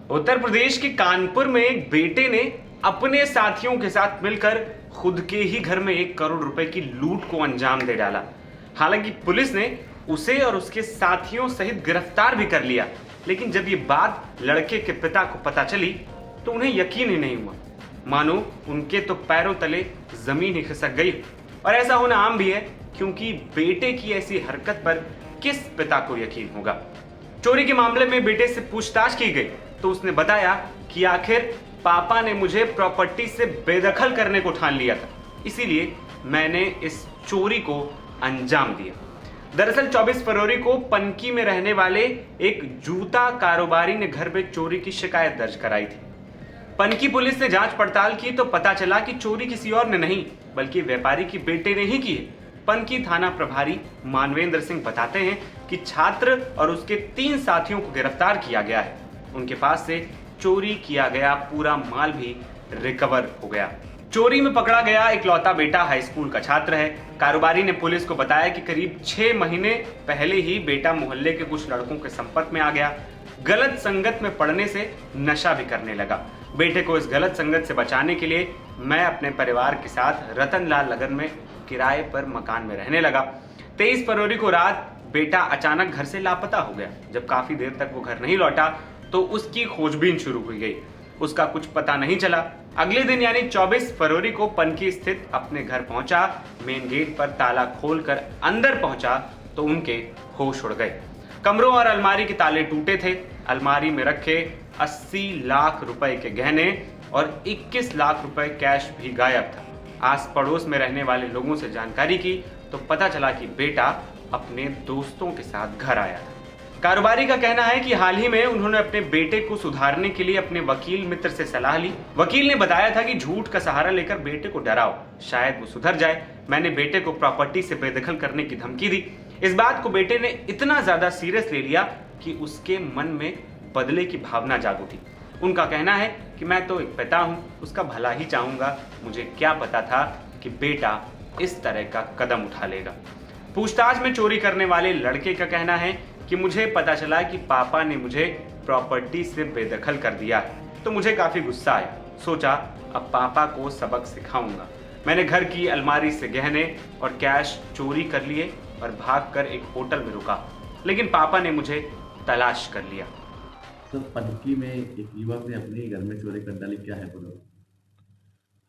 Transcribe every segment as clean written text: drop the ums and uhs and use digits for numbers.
उत्तर प्रदेश के कानपुर में एक बेटे ने अपने साथियों के साथ मिलकर खुद के ही घर में 1 करोड़ रुपए की लूट को अंजाम दे डाला। हालांकि पुलिस ने उसे और उसके साथियों सहित गिरफ्तार भी कर लिया, लेकिन जब ये बात लड़के के पिता को पता चली तो उन्हें यकीन ही नहीं हुआ। मानो उनके तो पैरों तले जमीन ही खिसक गई। और ऐसा होना आम भी है, क्योंकि बेटे की ऐसी हरकत पर किस पिता को यकीन होगा। चोरी के मामले में बेटे से पूछताछ की गई तो उसने बताया कि आखिर पापा ने मुझे प्रॉपर्टी से बेदखल करने को ठान लिया था, इसीलिए मैंने इस चोरी को अंजाम दिया। दरअसल 24 फरवरी को पनकी में रहने वाले एक जूता कारोबारी ने घर में चोरी की शिकायत दर्ज कराई थी। पनकी पुलिस ने जांच पड़ताल की तो पता चला कि चोरी किसी और ने नहीं बल्कि व्यापारी के बेटे ने ही की है। पनकी थाना प्रभारी मानवेंद्र सिंह बताते हैं कि छात्र और उसके 3 साथियों को गिरफ्तार किया गया है। उनके पास से चोरी किया गया पूरा माल भी रिकवर हो गया। चोरी में पकड़ा गया इकलौता बेटा हाई स्कूल का छात्र है। कारोबारी ने पुलिस को बताया कि करीब 6 महीने पहले ही बेटा मोहल्ले के कुछ लड़कों के संपर्क में आ गया। गलत संगत में पड़ने से नशा भी करने लगा। बेटे को इस गलत संगत से बचाने के लिए मैं अपने परिवार के साथ रतनलाल नगर में किराए पर मकान में रहने लगा। 23 फरवरी को रात बेटा अचानक घर से लापता हो गया। जब काफी देर तक वो घर नहीं लौटा तो उसकी खोजबीन शुरू की गई। उसका कुछ पता नहीं चला। अगले दिन यानी 24 फरवरी को पनकी स्थित अपने घर पहुंचा। मेन गेट पर ताला खोलकर अंदर पहुंचा तो उनके होश उड़ गए। कमरों और अलमारी के ताले टूटे थे। अलमारी में रखे 80 लाख रुपए के गहने और 21 लाख रुपए कैश भी गायब था। आस पड़ोस में रहने वाले लोगों से जानकारी की तो पता चला कि बेटा अपने दोस्तों के साथ घर आया था। कारोबारी का कहना है कि हाल ही में उन्होंने अपने बेटे को सुधारने के लिए अपने वकील मित्र से सलाह ली। वकील ने बताया था कि झूठ का सहारा लेकर बेटे को डराओ, शायद वो सुधर जाए। मैंने बेटे को प्रॉपर्टी से बेदखल करने की धमकी दी। इस बात को बेटे ने इतना ज्यादा सीरियस ले लिया कि उसके मन में बदले की भावना जाग उठी। उनका कहना है कि मैं तो एक पिता हूं, उसका भला ही चाहूंगा। मुझे क्या पता था कि बेटा इस तरह का कदम उठा लेगा। पूछताछ में चोरी करने वाले लड़के का कहना है कि मुझे पता चला कि पापा ने मुझे प्रॉपर्टी से बेदखल कर दिया है तो मुझे काफी गुस्सा आया। सोचा अब पापा को सबक सिखाऊंगा। मैंने घर की अलमारी से गहने और कैश चोरी कर लिए और भागकर एक होटल में रुका, लेकिन पापा ने मुझे तलाश कर लिया। तो पनकी में एक युवक ने अपने ही घर में चोरी कर डाली, क्या है पूरा?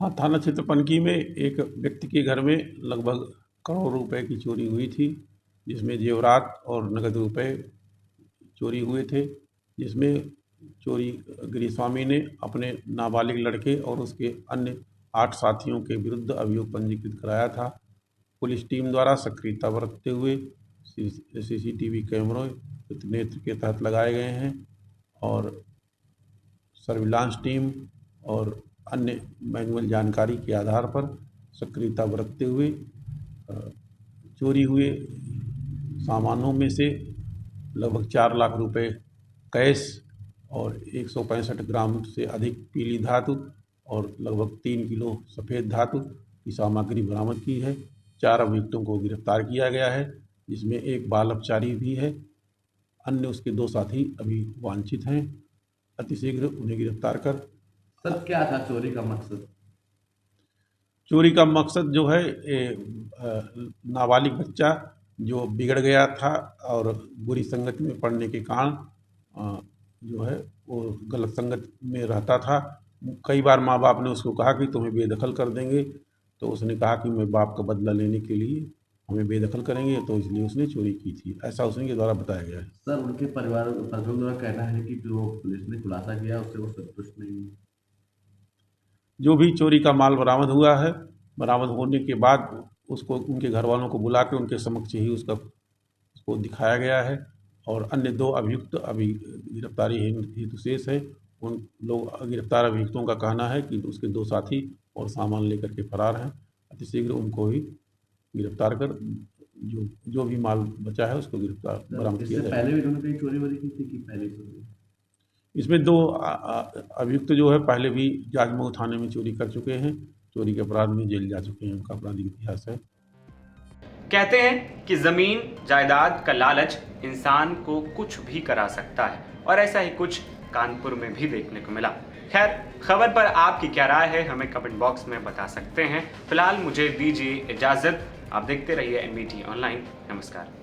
हाँ, थाना क्षेत्र पनकी में एक व्यक्ति के घर में लगभग करोड़ रुपए की चोरी हुई थी, जिसमें जेवरात और नगद रुपए चोरी हुए थे। जिसमें चोरी गिरिस्वामी ने अपने नाबालिग लड़के और उसके अन्य 8 साथियों के विरुद्ध अभियोग पंजीकृत कराया था। पुलिस टीम द्वारा सक्रियता बरतते हुए सीसीटीवी कैमरों नेत्र के तहत लगाए गए हैं और सर्विलांस टीम और अन्य मैनुअल जानकारी के आधार पर सक्रियता बरतते हुए चोरी हुए सामानों में से लगभग 4 लाख रुपए कैश और 165 ग्राम से अधिक पीली धातु और लगभग 3 किलो सफ़ेद धातु की सामग्री बरामद की है। 4 अभियुक्तों को गिरफ्तार किया गया है, जिसमें एक बाल अपचारी भी है। अन्य उसके 2 साथी अभी वांछित हैं। अतिशीघ्र उन्हें गिरफ्तार कर। सर, क्या था चोरी का मकसद? चोरी का मकसद जो है नाबालिग बच्चा जो बिगड़ गया था और बुरी संगत में पड़ने के कारण जो है वो गलत संगत में रहता था। कई बार माँ बाप ने उसको कहा कि तुम्हें बेदखल कर देंगे, तो उसने कहा कि मैं बाप का बदला लेने के लिए हमें बेदखल करेंगे, तो इसलिए उसने चोरी की थी। ऐसा उसके द्वारा बताया गया है। सर, उनके परिवार द्वारा कहना है कि जो पुलिस ने खुलासा किया उससे वो संतुष्ट नहीं है। जो भी चोरी का माल बरामद हुआ है, बरामद होने के बाद उसको उनके घर वालों को बुला के उनके समक्ष ही उसको दिखाया गया है और अन्य 2 अभियुक्त अभी गिरफ्तारी हेतु शेष है। उन लोग गिरफ्तार अभियुक्तों का कहना है कि उसके 2 साथी और सामान लेकर के फरार हैं। अतिशीघ्र उनको ही गिरफ्तार कर जो भी माल बचा है उसको गिरफ्तार बरामद किया जाएगा। पहले भी उन्होंने कहीं चोरी वोरी की थी कि पहले चोरी? इसमें 2 अभियुक्त जो है पहले भी जाजमऊ थाने में चोरी कर चुके हैं। चोरी के अपराध में जेल जा चुके हैं। उनका आपराधिक इतिहास है। कहते हैं कि जमीन जायदाद का लालच इंसान को कुछ भी करा सकता है, और ऐसा ही कुछ कानपुर में भी देखने को मिला। खैर, खबर पर आपकी क्या राय है हमें कमेंट बॉक्स में बता सकते हैं। फिलहाल मुझे दीजिए इजाजत, आप देखते रहिए NBT ऑनलाइन। नमस्कार।